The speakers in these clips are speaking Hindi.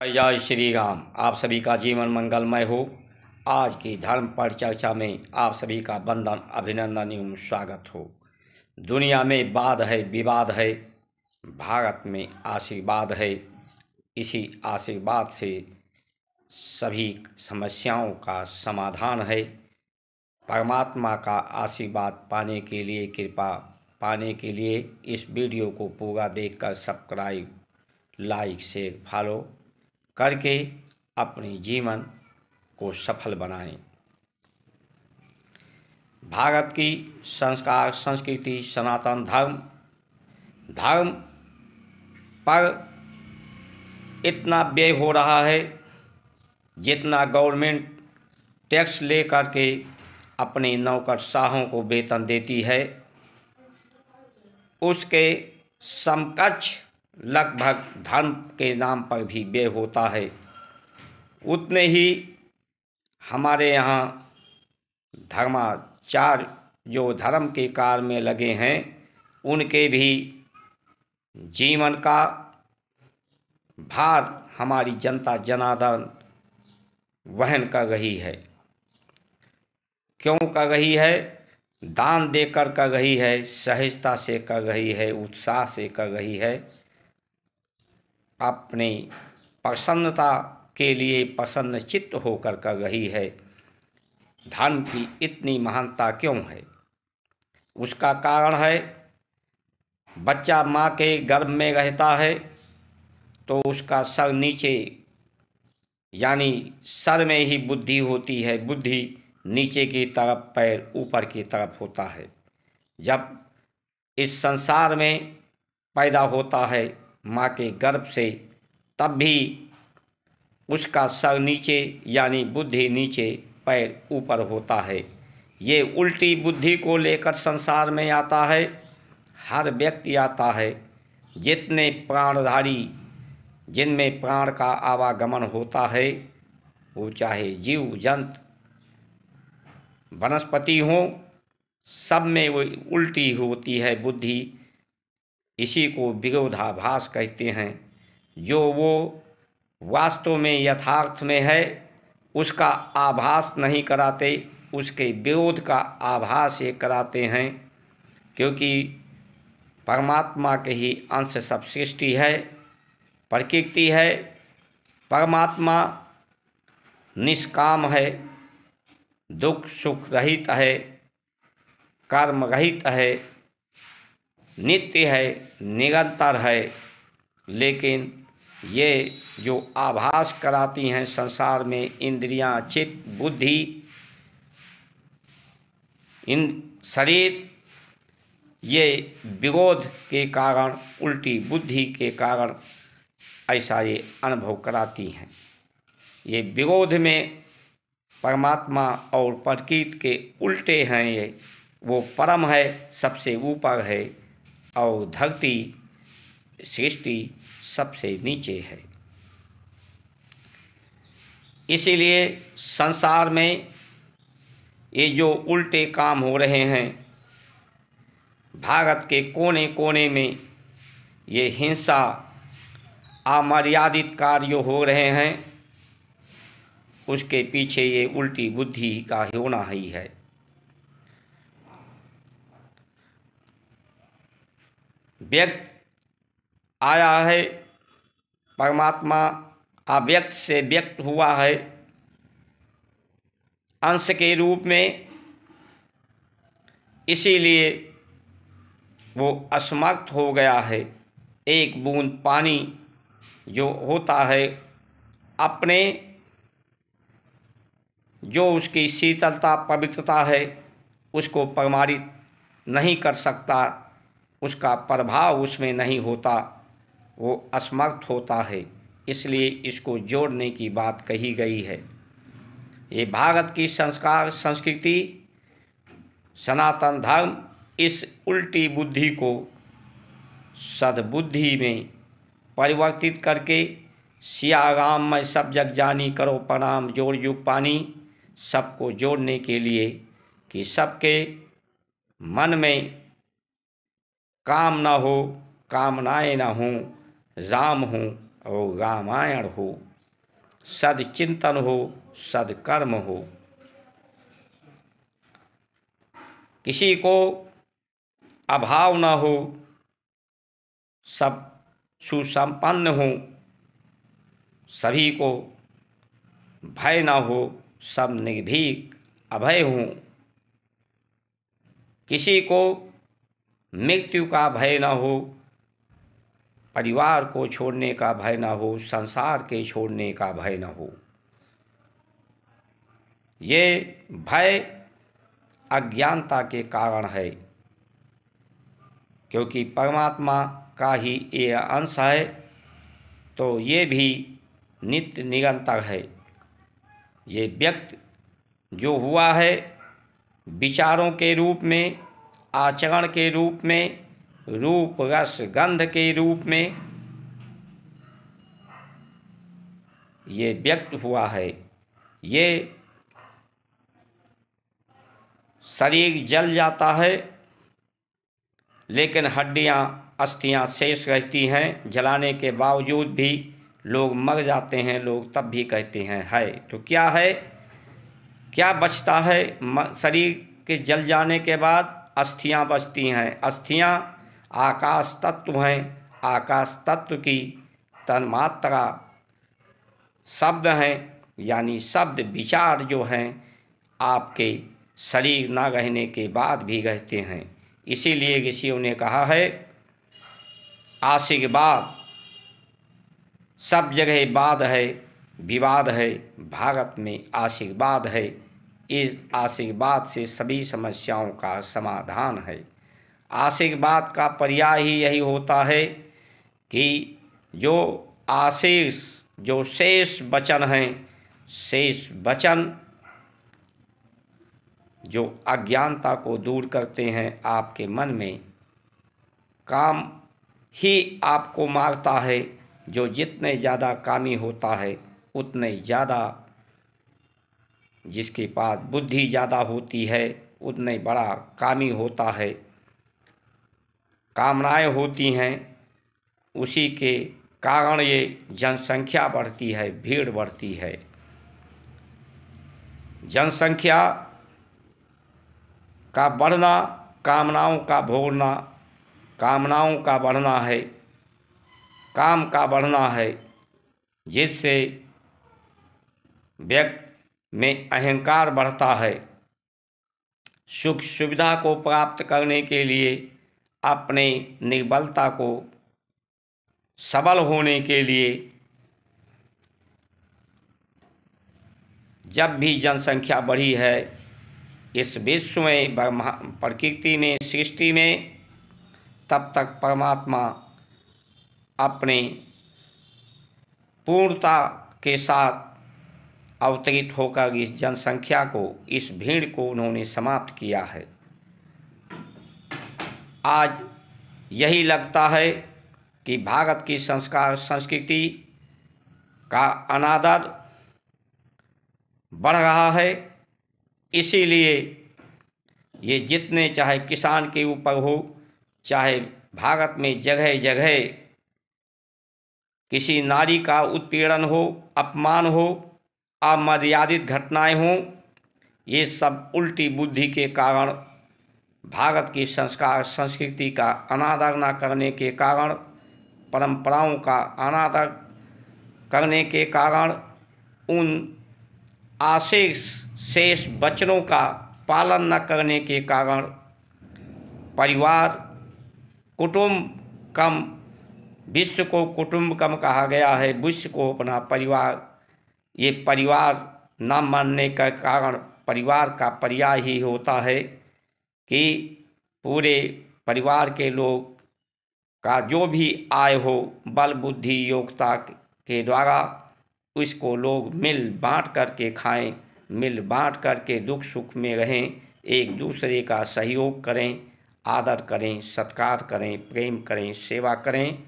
जय श्री राम। आप सभी का जीवन मंगलमय हो। आज की धर्म पर चर्चा में आप सभी का वंदन, अभिनंदन एवं स्वागत हो। दुनिया में वाद है, विवाद है, भारत में आशीर्वाद है। इसी आशीर्वाद से सभी समस्याओं का समाधान है। परमात्मा का आशीर्वाद पाने के लिए, कृपा पाने के लिए इस वीडियो को पूरा देखकर सब्सक्राइब, लाइक, शेयर, फॉलो करके अपने जीवन को सफल बनाएं। भारत की संस्कार, संस्कृति, सनातन धर्म पर इतना व्यय हो रहा है जितना गवर्नमेंट टैक्स लेकर के अपने नौकरशाहों को वेतन देती है, उसके समकक्ष लगभग धर्म के नाम पर भी व्यय होता है। उतने ही हमारे यहाँ धर्माचार्य जो धर्म के कार्य में लगे हैं, उनके भी जीवन का भार हमारी जनता जनार्दन वहन कर रही है। क्यों कर रही है? दान देकर कर रही है, सहजता से कर रही है, उत्साह से कर रही है। अपनी प्रसन्नता के लिए प्रसन्न चित्त होकर कर रही है। धर्म की इतनी महानता क्यों है? उसका कारण है, बच्चा माँ के गर्भ में रहता है तो उसका सर नीचे, यानी सर में ही बुद्धि होती है। बुद्धि नीचे की तरफ, पैर ऊपर की तरफ होता है। जब इस संसार में पैदा होता है माँ के गर्भ से, तब भी उसका सर नीचे यानी बुद्धि नीचे, पैर ऊपर होता है। ये उल्टी बुद्धि को लेकर संसार में आता है। हर व्यक्ति आता है, जितने प्राणधारी, जिनमें प्राण का आवागमन होता है, वो चाहे जीव जंतु वनस्पति हो, सब में वो उल्टी होती है बुद्धि। इसी को विरोधाभास कहते हैं। जो वो वास्तव में यथार्थ में है उसका आभास नहीं कराते, उसके विरोध का आभास ये कराते हैं। क्योंकि परमात्मा के ही अंश सब सृष्टि है, प्रकृति है। परमात्मा निष्काम है, दुख सुख रहित है, कर्म रहित है, नित्य है, निरंतर है। लेकिन ये जो आभास कराती हैं संसार में इंद्रियां, चित्त, बुद्धि, इन शरीर, ये विरोध के कारण, उल्टी बुद्धि के कारण ऐसा ये अनुभव कराती हैं। ये विरोध में परमात्मा और प्रकृति के उल्टे हैं। ये वो परम है, सबसे ऊपर है, और धरती सृष्टि सबसे नीचे है। इसीलिए संसार में ये जो उल्टे काम हो रहे हैं, भारत के कोने कोने में ये हिंसा, अमर्यादित कार्य हो रहे हैं, उसके पीछे ये उल्टी बुद्धि का होना ही है। व्यक्त आया है, परमात्मा अव्यक्त से व्यक्त हुआ है अंश के रूप में। इसीलिए वो असमर्थ हो गया है। एक बूंद पानी जो होता है, अपने जो उसकी शीतलता, पवित्रता है, उसको प्रमाणित नहीं कर सकता, उसका प्रभाव उसमें नहीं होता, वो असमर्थ होता है। इसलिए इसको जोड़ने की बात कही गई है। ये भारत की संस्कार, संस्कृति, सनातन धर्म इस उल्टी बुद्धि को सद्बुद्धि में परिवर्तित करके, सिया राम मैं सब जग जानी, करो प्रणाम जोड़ युग पानी, सबको जोड़ने के लिए कि सबके मन में काम न हो, कामनाएं न हो, राम हो और रामायण हो। सदचिंतन हो, सदकर्म हो। किसी को अभाव न हो, सब सुसंपन्न हो। सभी को भय न हो, सब निर्भीक अभय हों। किसी को मृत्यु का भय न हो, परिवार को छोड़ने का भय न हो, संसार के छोड़ने का भय न हो। ये भय अज्ञानता के कारण है, क्योंकि परमात्मा का ही ये अंश है, तो ये भी नित्य निरंतर है। ये व्यक्त जो हुआ है विचारों के रूप में, आचरण के रूप में, रूप रस गंध के रूप में ये व्यक्त हुआ है। ये शरीर जल जाता है, लेकिन हड्डियां अस्थियां शेष रहती हैं। जलाने के बावजूद भी लोग मर जाते हैं, लोग तब भी कहते हैं है। तो क्या है, क्या बचता है? शरीर के जल जाने के बाद अस्थियां बचती हैं। अस्थियां आकाश तत्व हैं। आकाश तत्व की तन्मात्रा शब्द हैं, यानी शब्द विचार जो हैं आपके शरीर ना रहने के बाद भी रहते हैं। इसीलिए ऋषियों ने कहा है आशीर्वाद सब जगह बाद है, विवाद है, भारत में आशीर्वाद है। इस आशीर्वाद से सभी समस्याओं का समाधान है। आशीर्वाद का पर्याय ही यही होता है कि जो आशीष, जो शेष वचन हैं, शेष वचन जो अज्ञानता को दूर करते हैं आपके मन में, काम ही आपको मारता है। जो जितने ज़्यादा कामी होता है उतने ज़्यादा, जिसके पास बुद्धि ज़्यादा होती है उतने बड़ा कामी होता है। कामनाएं होती हैं, उसी के कारण ये जनसंख्या बढ़ती है, भीड़ बढ़ती है। जनसंख्या का बढ़ना कामनाओं का भोगना, कामनाओं का बढ़ना है, काम का बढ़ना है, जिससे व्यक्ति में अहंकार बढ़ता है। सुख सुविधा को प्राप्त करने के लिए, अपने निर्बलता को सबल होने के लिए, जब भी जनसंख्या बढ़ी है इस विश्व में, प्रकृति में, सृष्टि में, तब तक परमात्मा अपने पूर्णता के साथ अवतरित होकर इस जनसंख्या को, इस भीड़ को उन्होंने समाप्त किया है। आज यही लगता है कि भारत की संस्कार संस्कृति का अनादर बढ़ रहा है। इसीलिए ये जितने, चाहे किसान के ऊपर हो, चाहे भारत में जगह जगह किसी नारी का उत्पीड़न हो, अपमान हो, अमर्यादित घटनाएं हों, ये सब उल्टी बुद्धि के कारण, भारत की संस्कार संस्कृति का अनादर न करने के कारण, परंपराओं का अनादर करने के कारण, उन आशीष शेष वचनों का पालन न करने के कारण परिवार, कुटुंब कम, विश्व को कुटुंब कम कहा गया है, विश्व को अपना परिवार, ये परिवार न मानने का कारण परिवार का पर्याय ही होता है कि पूरे परिवार के लोग का जो भी आय हो बल बुद्धि योग्यता के द्वारा, उसको लोग मिल बांट करके खाएं, मिल बांट करके दुख सुख में रहें, एक दूसरे का सहयोग करें, आदर करें, सत्कार करें, प्रेम करें, सेवा करें।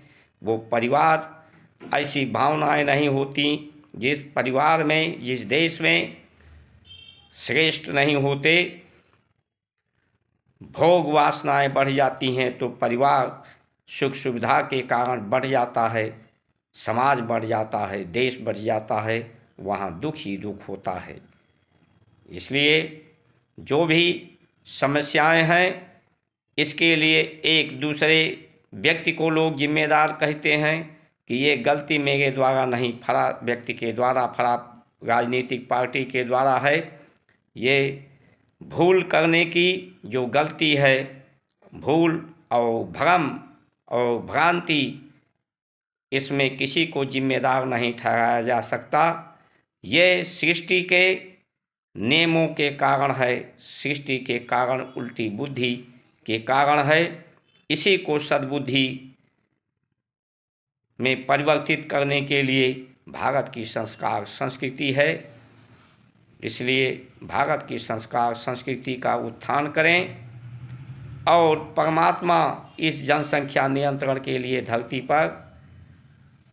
वो परिवार, ऐसी भावनाएं नहीं होती। जिस परिवार में, जिस देश में श्रेष्ठ नहीं होते, भोग वासनाएं बढ़ जाती हैं, तो परिवार सुख सुविधा के कारण बढ़ जाता है, समाज बढ़ जाता है, देश बढ़ जाता है, वहाँ दुख ही दुख होता है। इसलिए जो भी समस्याएं हैं, इसके लिए एक दूसरे व्यक्ति को लोग जिम्मेदार कहते हैं कि ये गलती मेरे द्वारा नहीं, फला व्यक्ति के द्वारा, फला राजनीतिक पार्टी के द्वारा है। ये भूल करने की जो गलती है, भूल और भ्रम और भ्रांति, इसमें किसी को जिम्मेदार नहीं ठहराया जा सकता। ये सृष्टि के नियमों के कारण है, सृष्टि के कारण, उल्टी बुद्धि के कारण है। इसी को सद्बुद्धि में परिवर्तित करने के लिए भारत की संस्कार संस्कृति है। इसलिए भारत की संस्कार संस्कृति का उत्थान करें और परमात्मा इस जनसंख्या नियंत्रण के लिए धरती पर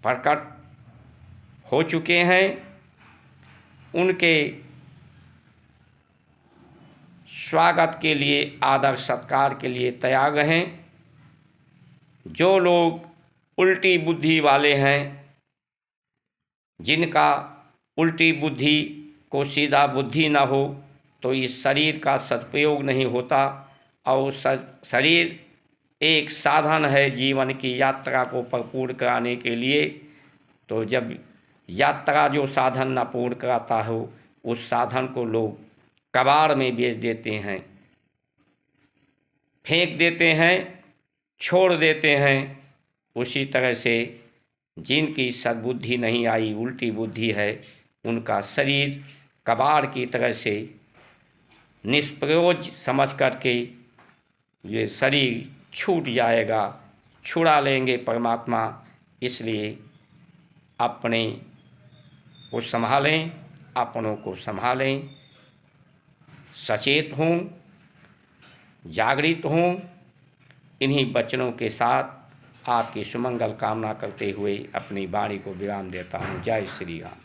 प्रकट हो चुके हैं। उनके स्वागत के लिए, आदर सत्कार के लिए तैयार रहें। जो लोग उल्टी बुद्धि वाले हैं, जिनका उल्टी बुद्धि को सीधा बुद्धि न हो, तो इस शरीर का सदुपयोग नहीं होता। और शरीर एक साधन है जीवन की यात्रा को पूर्ण कराने के लिए। तो जब यात्रा जो साधन न पूर्ण कराता हो, उस साधन को लोग कबाड़ में बेच देते हैं, फेंक देते हैं, छोड़ देते हैं। उसी तरह से जिनकी सद्बुद्धि नहीं आई, उल्टी बुद्धि है, उनका शरीर कबाड़ की तरह से निष्प्रयोज समझ करके ये शरीर छूट जाएगा, छुड़ा लेंगे परमात्मा। इसलिए अपने को संभालें, अपनों को संभालें, सचेत हों, जागृत हों। इन्हीं वचनों के साथ आपकी सुमंगल कामना करते हुए अपनी वाणी को विराम देता हूँ। जय श्री राम।